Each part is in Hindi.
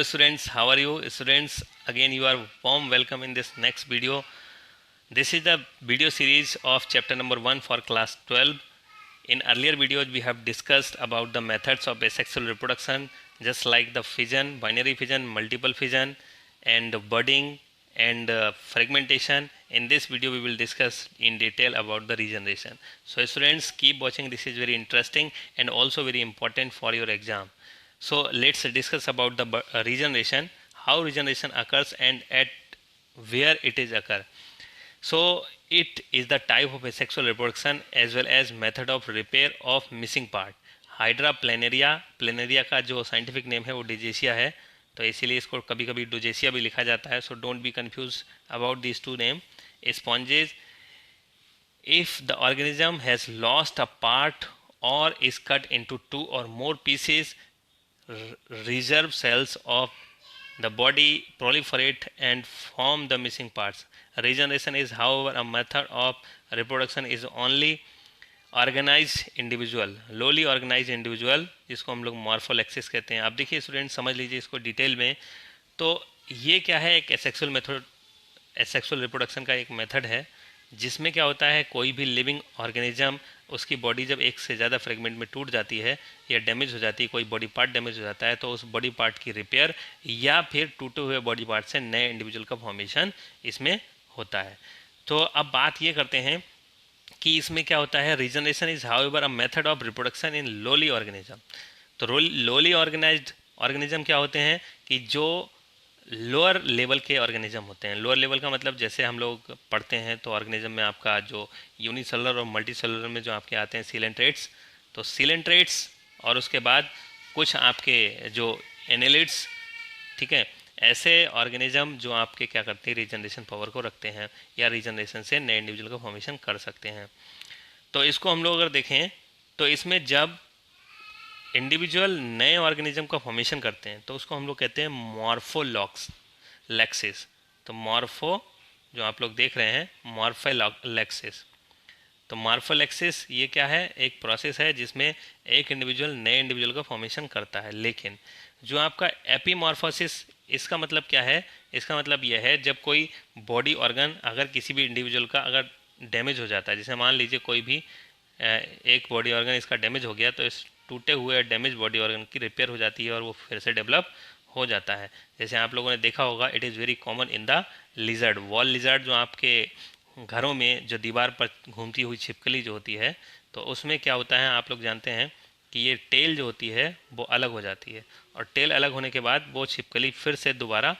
students, how are you? Students, again you are warm welcome in this next video. This is the video series of chapter number 1 for class 12. In earlier videos we have discussed about the methods of asexual reproduction, just like the fission, binary fission, multiple fission, and budding and fragmentation. In this video we will discuss in detail about the regeneration. So students, keep watching. This is very interesting and also very important for your exam. So let's discuss about the regeneration, how regeneration occurs and at where it is occur. So it is the type of asexual reproduction as well as method of repair of missing part. Hydra planaria का जो साइंटिफिक नेम है वो डिजेसिया है, तो इसीलिए इसको कभी कभी डोजेसिया भी लिखा जाता है. So don't be confused about this two name. Sponges, if the organism has lost a part or is cut into 2 or more pieces, reserve cells of the body proliferate and form the missing parts. Regeneration is, however, a method of reproduction is only organise individual, lowly organise individual, जिसको हम लोग मॉर्फोलेक्सिस कहते हैं. आप देखिए स्टूडेंट, समझ लीजिए इसको डिटेल में. तो ये क्या है, एक एसेक्सुअल मेथड, एसेक्सुअल रिप्रोडक्शन का एक मेथड है जिसमें क्या होता है, कोई भी लिविंग ऑर्गेनिज्म, उसकी बॉडी जब एक से ज़्यादा फ्रेगमेंट में टूट जाती है या डैमेज हो जाती है, कोई बॉडी पार्ट डैमेज हो जाता है, तो उस बॉडी पार्ट की रिपेयर या फिर टूटे हुए बॉडी पार्ट से नए इंडिविजुअल का फॉर्मेशन इसमें होता है. तो अब बात ये करते हैं कि इसमें क्या होता है. Regeneration is however a method of reproduction in lolly organism. तो लोली ऑर्गेनाइज्ड ऑर्गेनिज्म क्या होते हैं कि जो लोअर लेवल के ऑर्गेनिज्म होते हैं. लोअर लेवल का मतलब जैसे हम लोग पढ़ते हैं तो ऑर्गेनिज्म में आपका जो यूनिसेलुलर और मल्टीसेलुलर में जो आपके आते हैं सीलेंट्रेट्स, तो सीलेंट्रेट्स और उसके बाद कुछ आपके जो एनेलिड्स, ठीक है, ऐसे ऑर्गेनिज्म जो आपके क्या करते हैं, रीजनरेशन पावर को रखते हैं या रीजनरेशन से नए इंडिविजुअल का फॉर्मेशन कर सकते हैं. तो इसको हम लोग अगर देखें तो इसमें जब इंडिविजुअल नए ऑर्गेनिज्म का फॉर्मेशन करते हैं तो उसको हम लोग कहते हैं मॉर्फोलेक्सिस. तो मॉर्फो जो आप लोग देख रहे हैं मॉर्फोलेक्सिस, तो मॉर्फोलेक्सिस ये क्या है, एक प्रोसेस है जिसमें एक इंडिविजुअल नए इंडिविजुअल का फॉर्मेशन करता है. लेकिन जो आपका एपीमॉर्फोसिस, इसका मतलब क्या है, इसका मतलब यह है जब कोई बॉडी ऑर्गन अगर किसी भी इंडिविजुअल का अगर डैमेज हो जाता है, जैसे मान लीजिए कोई भी एक बॉडी ऑर्गन इसका डैमेज हो गया, तो इस टूटे हुए डैमेज बॉडी ऑर्गन की रिपेयर हो जाती है और वो फिर से डेवलप हो जाता है. जैसे आप लोगों ने देखा होगा, it is very common in the lizard, wall lizard, जो आपके घरों में जो दीवार पर घूमती हुई छिपकली जो होती है, तो उसमें क्या होता है, आप लोग जानते हैं कि ये टेल जो होती है वो अलग हो जाती है और टेल अलग होने के बाद वो छिपकली फिर से दोबारा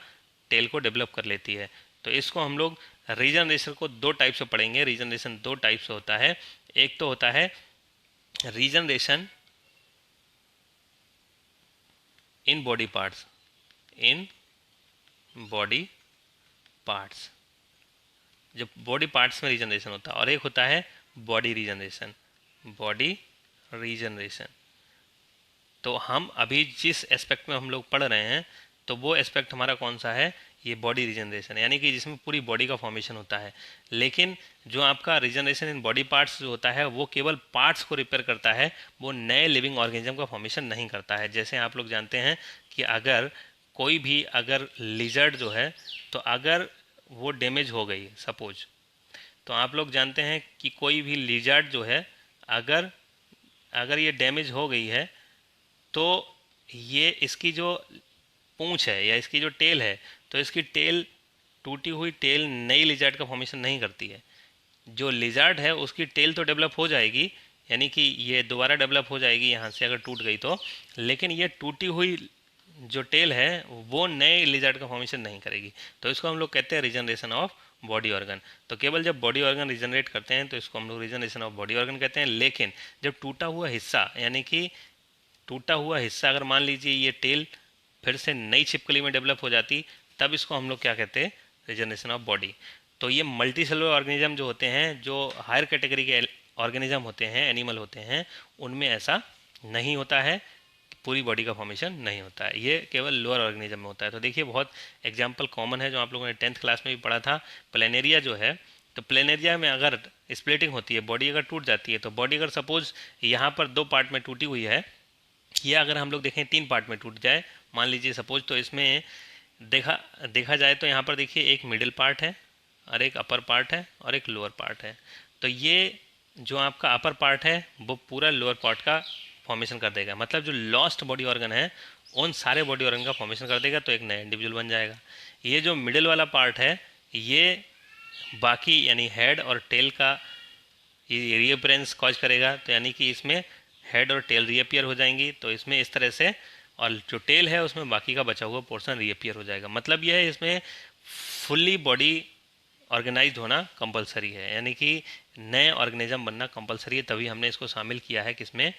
टेल को डेवलप कर लेती है. तो इसको हम लोग रीजनरेशन को दो टाइप से पढ़ेंगे. रीजनरेशन दो टाइप से होता है. एक तो होता है regeneration in body parts, in body parts, जब बॉडी पार्ट्स में रीजनरेशन होता है, और एक होता है बॉडी रीजनरेशन, बॉडी रीजनरेशन. तो हम अभी जिस एस्पेक्ट में हम लोग पढ़ रहे हैं तो वो एस्पेक्ट हमारा कौन सा है, ये बॉडी रीजनरेशन, यानी कि जिसमें पूरी बॉडी का फॉर्मेशन होता है. लेकिन जो आपका रीजनरेशन इन बॉडी पार्ट्स जो होता है वो केवल पार्ट्स को रिपेयर करता है, वो नए लिविंग ऑर्गेनिज्म का फॉर्मेशन नहीं करता है. जैसे आप लोग जानते हैं कि अगर कोई भी अगर लिजर्ड जो है, तो अगर वो डैमेज हो गई सपोज, तो आप लोग जानते हैं कि कोई भी लिजर्ड जो है अगर ये डैमेज हो गई है तो ये इसकी जो पूंछ है या इसकी जो टेल है, तो इसकी टेल, टूटी हुई टेल नई लिजर्ड का फॉर्मेशन नहीं करती है. जो लिजर्ड है उसकी टेल तो डेवलप हो जाएगी, यानी कि ये दोबारा डेवलप हो जाएगी यहाँ से अगर टूट गई तो, लेकिन ये टूटी हुई जो टेल है वो नए लिजर्ड का फॉर्मेशन नहीं करेगी. तो इसको हम लोग कहते हैं रीजनरेशन ऑफ बॉडी ऑर्गन. तो केवल जब बॉडी ऑर्गन रीजनरेट करते हैं तो इसको हम लोग रीजनरेशन ऑफ बॉडी ऑर्गन कहते हैं. लेकिन जब टूटा हुआ हिस्सा, यानी कि टूटा हुआ हिस्सा अगर मान लीजिए ये टेल फिर से नई छिपकली में डेवलप हो जाती, तब इसको हम लोग क्या कहते हैं, रीजनरेशन ऑफ बॉडी. तो ये मल्टी सेलुलर ऑर्गेनिज्म जो होते हैं, जो हायर कैटेगरी के ऑर्गेनिज्म होते हैं, एनिमल होते हैं, उनमें ऐसा नहीं होता है, पूरी बॉडी का फॉर्मेशन नहीं होता है, ये केवल लोअर ऑर्गेनिज्म में होता है. तो देखिए बहुत एग्जाम्पल कॉमन है जो आप लोगों ने 10th क्लास में भी पढ़ा था. प्लेनेरिया जो है, तो प्लेनेरिया में अगर स्प्लिटिंग होती है, बॉडी अगर टूट जाती है, तो बॉडी अगर सपोज यहाँ पर 2 पार्ट में टूटी हुई है, या अगर हम लोग देखें 3 पार्ट में टूट जाए, मान लीजिए सपोज, तो इसमें देखा जाए तो यहाँ पर देखिए एक मिडिल पार्ट है और एक अपर पार्ट है और एक लोअर पार्ट है। तो ये जो आपका अपर पार्ट है वो पूरा लोअर पार्ट का फॉर्मेशन कर देगा, मतलब जो लॉस्ट बॉडी ऑर्गन है उन सारे बॉडी ऑर्गन का फॉर्मेशन कर देगा, तो एक नया इंडिविजुअल बन जाएगा। ये जो मिडिल वाला पार्ट है ये बाकी यानी हेड और टेल का ये रीअपियरेंस कॉज करेगा, तो यानी कि इसमें हेड और टेल रीअपियर हो जाएंगी, तो इसमें इस तरह से, और जो टेल है उसमें बाकी का बचा हुआ पोर्शन रीअपियर हो जाएगा। मतलब यह है इसमें फुल्ली बॉडी ऑर्गेनाइज्ड होना कंपलसरी है, यानी कि नए ऑर्गेनिज्म बनना कंपलसरी है, तभी हमने इसको शामिल किया है किसमें,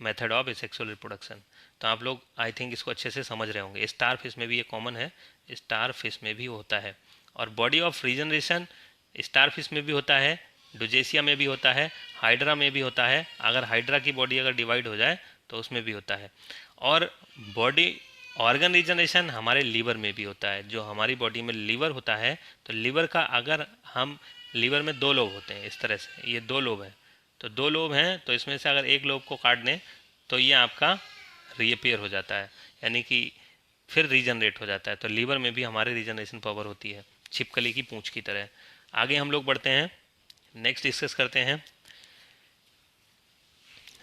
मेथड ऑफ एसेक्सुअल रिप्रोडक्शन। तो आप लोग आई थिंक इसको अच्छे से समझ रहे होंगे। स्टार फिश में भी ये कॉमन है, स्टार फिश में भी होता है। और body of regeneration star fish में भी होता है, डुजेसिया में भी होता है, हाइड्रा में भी होता है। अगर हाइड्रा की बॉडी अगर डिवाइड हो जाए तो उसमें भी होता है। और बॉडी ऑर्गन रीजनरेशन हमारे लीवर में भी होता है। जो हमारी बॉडी में लीवर होता है, तो लीवर का अगर हम, लीवर में 2 लोब होते हैं इस तरह से, ये 2 लोब हैं, तो 2 लोब हैं, तो इसमें से अगर एक लोब को काट दें तो ये आपका रीअपियर हो जाता है, यानी कि फिर रीजनरेट हो जाता है। तो लीवर में भी हमारे रीजनरेशन पावर होती है, छिपकली की पूंछ की तरह। आगे हम लोग बढ़ते हैं, नेक्स्ट डिस्कस करते हैं।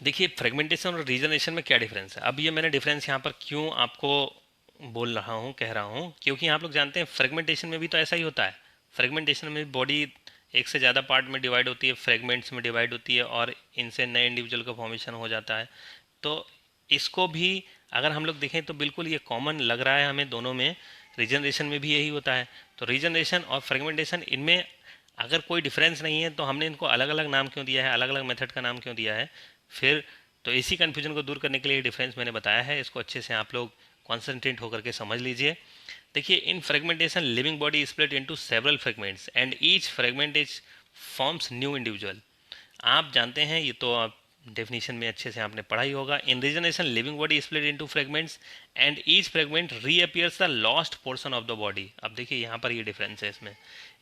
देखिए फ्रेगमेंटेशन और रीजनरेशन में क्या डिफरेंस है। अब ये मैंने डिफरेंस यहाँ पर क्यों आपको बोल रहा हूँ, कह रहा हूँ, क्योंकि आप लोग जानते हैं फ्रेगमेंटेशन में भी तो ऐसा ही होता है। फ्रेगमेंटेशन में बॉडी एक से ज़्यादा पार्ट में डिवाइड होती है, फ्रेगमेंट्स में डिवाइड होती है, और इनसे नए इंडिविजुअल का फॉर्मेशन हो जाता है। तो इसको भी अगर हम लोग देखें तो बिल्कुल ये कॉमन लग रहा है हमें दोनों में। रीजनरेशन में भी यही होता है। तो रीजनरेशन और फ्रेगमेंटेशन, इनमें अगर कोई डिफरेंस नहीं है तो हमने इनको अलग अलग नाम क्यों दिया है, अलग अलग मेथड का नाम क्यों दिया है फिर। तो इसी कन्फ्यूजन को दूर करने के लिए डिफरेंस मैंने बताया है, इसको अच्छे से आप लोग कॉन्सेंट्रेट होकर के समझ लीजिए। देखिए in fragmentation living body split into several fragments and each fragment is forms new individual. आप जानते हैं, ये तो आप डेफिनेशन में अच्छे से आपने पढ़ा ही होगा। In regeneration living body split into fragments and each fragment reappears the lost portion of the body. अब देखिए यहाँ पर ये डिफरेंस है इसमें।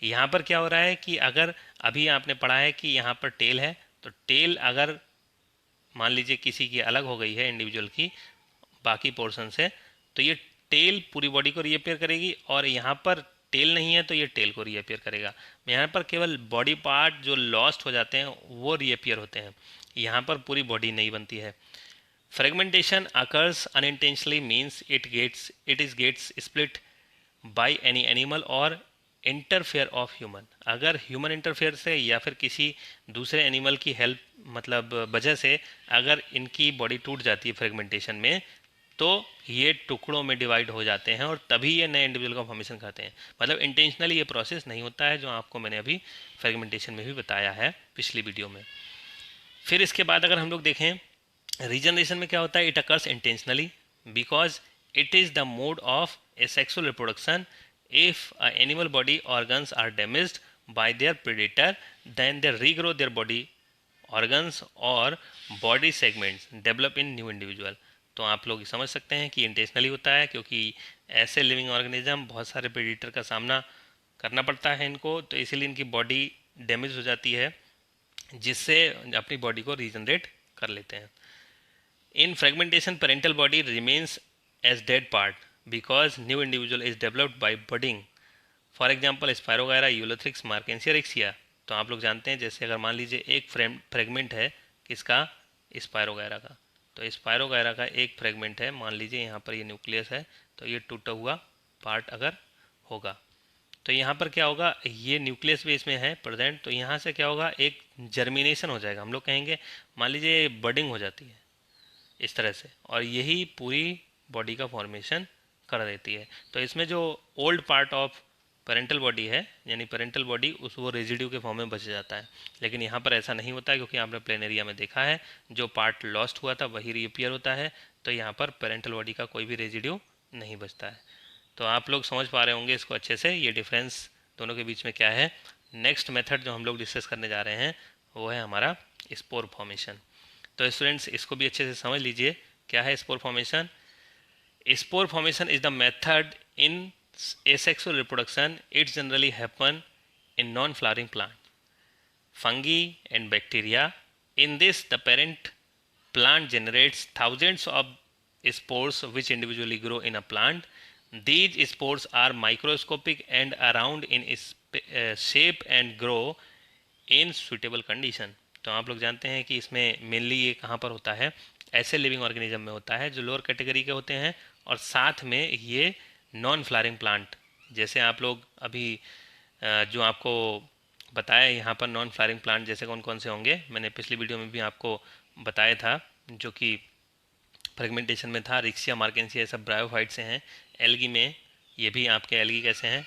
यहाँ पर क्या हो रहा है कि अगर अभी आपने पढ़ा है कि यहाँ पर टेल है, तो टेल अगर मान लीजिए किसी की अलग हो गई है इंडिविजुअल की बाकी पोर्शन से, तो ये टेल पूरी बॉडी को रीअपियर करेगी, और यहाँ पर टेल नहीं है तो ये टेल को रीअपियर करेगा। यहाँ पर केवल बॉडी पार्ट जो लॉस्ट हो जाते हैं वो रीअपियर होते हैं, यहाँ पर पूरी बॉडी नहीं बनती है। Fragmentation occurs unintentionally means it is gets split by any animal और इंटरफेयर ऑफ ह्यूमन। अगर ह्यूमन इंटरफेयर से या फिर किसी दूसरे एनिमल की हेल्प, मतलब वजह से अगर इनकी बॉडी टूट जाती है फ्रेगमेंटेशन में, तो ये टुकड़ों में डिवाइड हो जाते हैं और तभी ये नए इंडिविजुअल का फॉर्मेशन करते हैं। मतलब इंटेंशनली ये प्रोसेस नहीं होता है, जो आपको मैंने अभी फ्रेगमेंटेशन में भी बताया है पिछली वीडियो में। फिर इसके बाद अगर हम लोग देखें रीजनरेशन में क्या होता है, it occurs intentionally because it is the mode of asexual reproduction. if animal body organs are damaged by their predator, then they regrow their body organs or body segments develop in new individual। तो आप लोग समझ सकते हैं कि इंटेंशनली होता है, क्योंकि ऐसे लिविंग ऑर्गेनिज्म बहुत सारे प्रेडिटर का सामना करना पड़ता है इनको, तो इसीलिए इनकी बॉडी डैमेज हो जाती है, जिससे अपनी बॉडी को रीजनरेट कर लेते हैं। In fragmentation parental body remains as dead part because new individual is developed by budding। For example Spirogyra, Ulothrix, Marchantia, Riccia. तो आप लोग जानते हैं, जैसे अगर मान लीजिए एक फ्रेगमेंट है किसका, स्पायरोगायरा का, तो स्पायरोगायरा का एक फ्रेगमेंट है, मान लीजिए यहाँ पर ये न्यूक्लियस है, तो ये टूटा हुआ पार्ट अगर होगा तो यहाँ पर क्या होगा, ये न्यूक्लियस भी इसमें है प्रेजेंट, तो यहाँ से क्या होगा, एक जर्मिनेशन हो जाएगा। हम लोग कहेंगे मान लीजिए बडिंग हो जाती है इस तरह से, और यही पूरी बॉडी का फॉर्मेशन कर देती है। तो इसमें जो old part of parental body है, यानी पेरेंटल बॉडी उस वो रेजिड्यू के फॉर्म में बच जाता है। लेकिन यहाँ पर ऐसा नहीं होता है, क्योंकि आपने प्लेन एरिया में देखा है जो पार्ट लॉस्ट हुआ था वही रीअपियर होता है, तो यहाँ पर पेरेंटल बॉडी का कोई भी रेजिड्यू नहीं बचता है। तो आप लोग समझ पा रहे होंगे इसको अच्छे से, ये डिफरेंस दोनों के बीच में क्या है। नेक्स्ट मेथड जो हम लोग डिस्कस करने जा रहे हैं वो है हमारा स्पोर फॉर्मेशन। तो स्टूडेंट्स इसको भी अच्छे से समझ लीजिए, क्या है spore formation. Spore formation is the method in asexual reproduction. It generally happen in non-flowering plant, fungi and bacteria. In this, the parent plant generates thousands of spores which individually grow in a plant. These spores are microscopic and around in shape and grow in suitable condition. तो आप लोग जानते हैं कि इसमें मेनली ये कहाँ पर होता है, ऐसे लिविंग ऑर्गेनिज्म में होता है जो लोअर कैटेगरी के होते हैं, और साथ में ये नॉन फ्लावरिंग प्लांट, जैसे आप लोग अभी जो आपको बताया यहाँ पर नॉन फ्लावरिंग प्लांट जैसे कौन कौन से होंगे, मैंने पिछली वीडियो में भी आपको बताया था, जो कि फ्रेगमेंटेशन में था, रिक्सिया मार्केंसिया सब ब्रायोफाइट से हैं। एल्गी में ये भी आपके एल्गी कैसे हैं,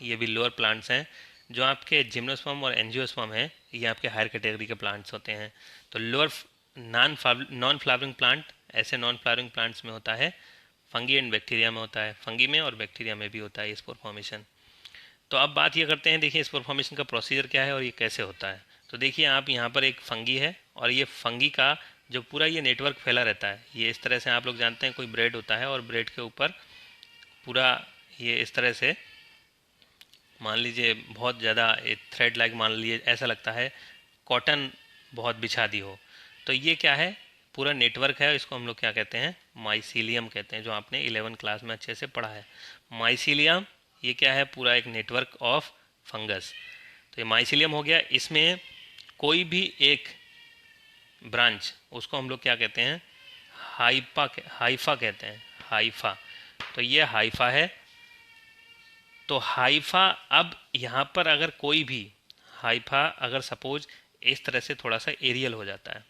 ये भी लोअर प्लांट्स हैं। जो आपके जिम्नोस्पर्म और एंजियोस्पर्म हैं ये आपके हायर कैटेगरी के प्लांट्स होते हैं। तो लोअर नॉन फ्लावरिंग प्लांट ऐसे नॉन फ्लावरिंग प्लांट्स में होता है, फंगी एंड बैक्टीरिया में होता है, फंगी में और बैक्टीरिया में भी होता है स्पोर फॉर्मेशन। तो अब बात ये करते हैं, देखिए स्पोर फॉर्मेशन का प्रोसीजर क्या है और ये कैसे होता है। तो देखिए आप यहाँ पर एक फंगी है और ये फंगी का जो पूरा ये नेटवर्क फैला रहता है, ये इस तरह से आप लोग जानते हैं कोई ब्रेड होता है और ब्रेड के ऊपर पूरा ये इस तरह से मान लीजिए बहुत ज़्यादा एक थ्रेड लाइक मान लीजिए ऐसा लगता है कॉटन बहुत बिछा दी हो, तो ये क्या है पूरा नेटवर्क है, इसको हम लोग क्या कहते हैं, माइसीलियम कहते हैं, जो आपने 11 क्लास में अच्छे से पढ़ा है। माइसीलियम ये क्या है, पूरा एक नेटवर्क ऑफ फंगस। तो ये माइसीलियम हो गया, इसमें कोई भी एक ब्रांच उसको हम लोग क्या कहते हैं, हाइफा कहते हैं, हाइफा। तो ये हाइफा है। तो हाइफा, अब यहाँ पर अगर कोई भी हाइफा अगर सपोज इस तरह से थोड़ा सा एरियल हो जाता है,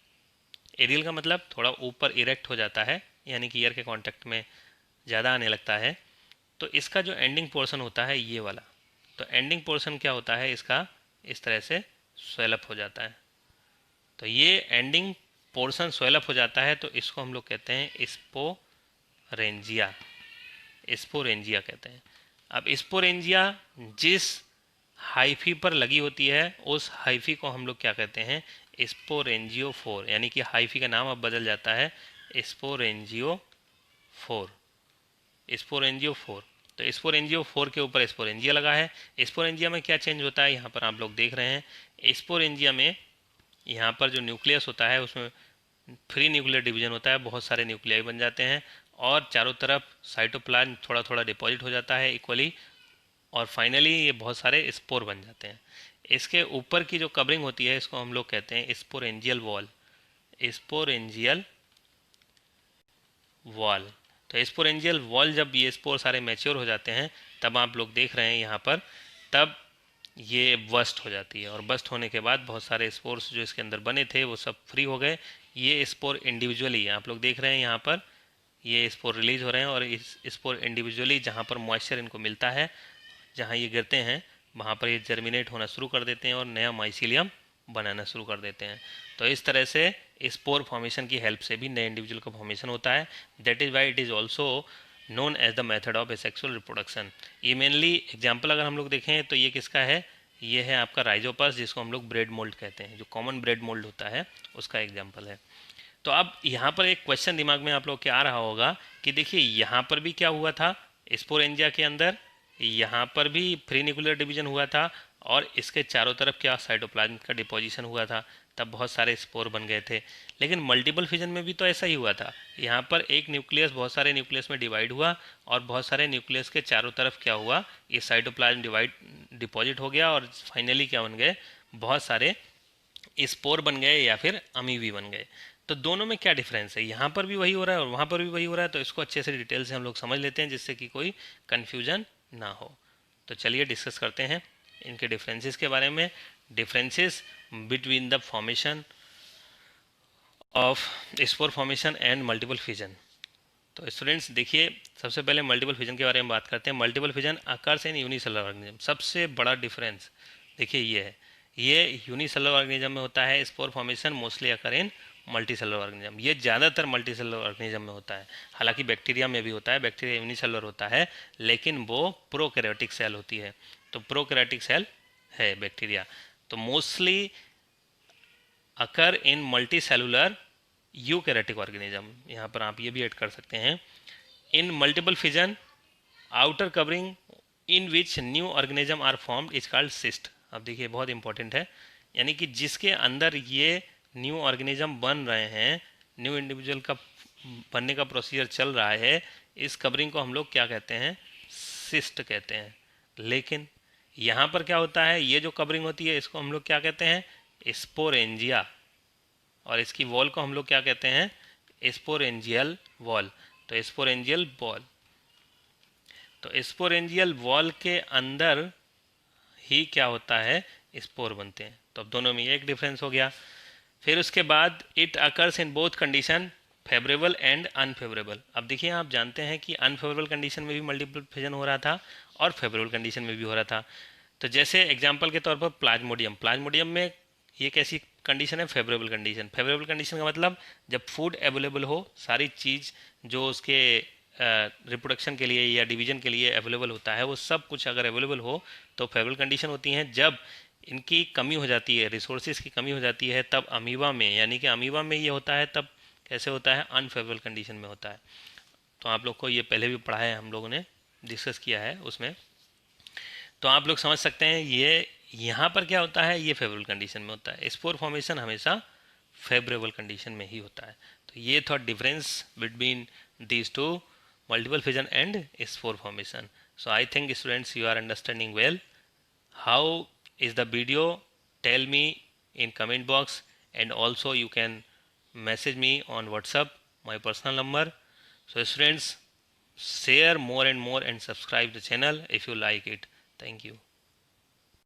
एरियल का मतलब थोड़ा ऊपर इरेक्ट हो जाता है, यानी कि ईयर के कांटेक्ट में ज़्यादा आने लगता है, तो इसका जो एंडिंग पोर्शन होता है ये वाला, तो एंडिंग पोर्शन क्या होता है इसका, इस तरह से स्वेलअप हो जाता है। तो ये एंडिंग पोर्शन स्वेलअप हो जाता है, तो इसको हम लोग कहते हैं स्पोरेंजिया, स्पोरेंजिया कहते हैं। अब स्पोरेंजिया जिस हाइफी पर लगी होती है उस हाइफी को हम लोग क्या कहते हैं, स्पोरेंजियोफोर, यानी कि हाइफी का नाम अब बदल जाता है स्पोरेंजियोफोर, स्पोरेंजियोफोर। तो स्पोरेंजियोफोर के ऊपर स्पोरेंजिया लगा है। स्पोरेंजिया में क्या चेंज होता है यहाँ पर आप लोग देख रहे हैं, स्पोरेंजिया में यहाँ पर जो न्यूक्लियस होता है उसमें फ्री न्यूक्लियर डिवीजन होता है, बहुत सारे न्यूक्लियाई बन जाते हैं और चारों तरफ साइटोप्लाज्म थोड़ा थोड़ा डिपॉजिट हो जाता है इक्वली, और फाइनली ये बहुत सारे स्पोर बन जाते हैं। इसके ऊपर की जो कवरिंग होती है इसको हम लोग कहते हैं स्पोरेंजियल वॉल, स्पोरेंजियल वॉल। तो स्पोरेंजियल वॉल जब ये स्पोर सारे मैच्योर हो जाते हैं तब आप लोग देख रहे हैं यहाँ पर, तब ये बस्ट हो जाती है, और बस्ट होने के बाद बहुत सारे स्पोर्स जो इसके अंदर बने थे वो सब फ्री हो गए। ये स्पोर इंडिविजुअली आप लोग देख रहे हैं यहाँ पर ये स्पोर रिलीज हो रहे हैं, और इस स्पोर इंडिविजुअली जहाँ पर मॉइस्चर इनको मिलता है, जहाँ ये गिरते हैं वहाँ पर ये जर्मिनेट होना शुरू कर देते हैं और नया माइसीलियम बनाना शुरू कर देते हैं। तो इस तरह से स्पोर फॉर्मेशन की हेल्प से भी नए इंडिविजुअल का फॉर्मेशन होता है। That is why it is also known as the method of asexual reproduction. ये मेनली एग्जाम्पल अगर हम लोग देखें तो ये किसका है, ये है आपका राइजोपस, जिसको हम लोग ब्रेड मोल्ड कहते हैं, जो कॉमन ब्रेड मोल्ड होता है उसका एग्जाम्पल है। तो अब यहाँ पर एक क्वेश्चन दिमाग में आप लोग के आ रहा होगा कि देखिए यहाँ पर भी क्या हुआ था, स्पोरेंजिया के अंदर यहाँ पर भी फ्री न्यूक्लियर डिवीजन हुआ था और इसके चारों तरफ क्या साइटोप्लाज्म का डिपोजिशन हुआ था, तब बहुत सारे स्पोर बन गए थे। लेकिन मल्टीपल फिजन में भी तो ऐसा ही हुआ था, यहाँ पर एक न्यूक्लियस बहुत सारे न्यूक्लियस में डिवाइड हुआ और बहुत सारे न्यूक्लियस के चारों तरफ क्या हुआ, ये साइटोप्लाज्म डिपॉजिट हो गया और फाइनली क्या बन गए, बहुत सारे स्पोर बन गए या फिर अमीबी बन गए। तो दोनों में क्या डिफरेंस है, यहाँ पर भी वही हो रहा है और वहाँ पर भी वही हो रहा है, तो इसको अच्छे से डिटेल से हम लोग समझ लेते हैं जिससे कि कोई कन्फ्यूजन ना हो। तो चलिए डिस्कस करते हैं इनके डिफरेंसेस के बारे में, differences between the formation of spore formation and multiple fission. तो स्टूडेंट्स देखिए सबसे पहले मल्टीपल फिजन के बारे में बात करते हैं। Multiple fission occurs in unicellular organism, सबसे बड़ा डिफरेंस देखिए ये है, ये यूनिसेलुलर ऑर्गेनिज्म में होता है, spore formation mostly occur in multicellular organism, ये ज़्यादातर मल्टीसेलुलर ऑर्गेनिज्म में होता है। हालांकि बैक्टीरिया में भी होता है, बैक्टीरिया यूनिसेलुलर होता है लेकिन वो प्रोकैरियोटिक सेल होती है, तो प्रोकैरियोटिक सेल है बैक्टीरिया। तो mostly occur in multicellular eukaryotic organism, यहाँ पर आप ये भी ऐड कर सकते हैं। In multiple fission outer covering in which new organism are formed is called cyst. अब देखिए बहुत इंपॉर्टेंट है, यानी कि जिसके अंदर ये न्यू ऑर्गेनिज्म बन रहे हैं, न्यू इंडिविजुअल का बनने का प्रोसीजर चल रहा है, इस कवरिंग को हम लोग क्या कहते हैं, सिस्ट कहते हैं। लेकिन यहाँ पर क्या होता है, ये जो कवरिंग होती है इसको हम लोग क्या कहते हैं, स्पोरेंजिया, और इसकी वॉल को हम लोग क्या कहते हैं, स्पोरेंजियल वॉल। तो स्पोरेंजियल वॉल, तो स्पोरेंजियल वॉल के अंदर ही क्या होता है, स्पोर बनते हैं। तो अब दोनों में एक डिफरेंस हो गया। फिर उसके बाद it occurs in both condition, favourable and unfavourable. अब देखिए, आप जानते हैं कि अनफेवरेबल कंडीशन में भी मल्टीपल फिजन हो रहा था और फेवरेबल कंडीशन में भी हो रहा था। तो जैसे एग्जांपल के तौर पर प्लाज्मोडियम, प्लाज्मोडियम में ये कैसी कंडीशन है, फेवरेबल कंडीशन। फेवरेबल कंडीशन का मतलब जब फूड अवेलेबल हो, सारी चीज़ जो उसके रिप्रोडक्शन के लिए या डिवीजन के लिए अवेलेबल होता है, वो सब कुछ अगर अवेलेबल हो तो फेवरेबल कंडीशन होती हैं। जब इनकी कमी हो जाती है, रिसोर्सेज की कमी हो जाती है, तब अमीबा में, यानी कि अमीबा में ये होता है, तब कैसे होता है, अनफेवरेबल कंडीशन में होता है। तो आप लोग को ये पहले भी पढ़ा है, हम लोगों ने डिस्कस किया है उसमें, तो आप लोग समझ सकते हैं ये यहाँ पर क्या होता है, ये फेवरेबल कंडीशन में होता है। स्पोर फॉर्मेशन हमेशा फेवरेबल कंडीशन में ही होता है। तो ये था difference between these two, multiple fission and spore formation. So I think students you are understanding well. How is the video? Tell me in comment box, and also you can message me on WhatsApp, my personal number. So students, share more and more and subscribe the channel if you like it. Thank you.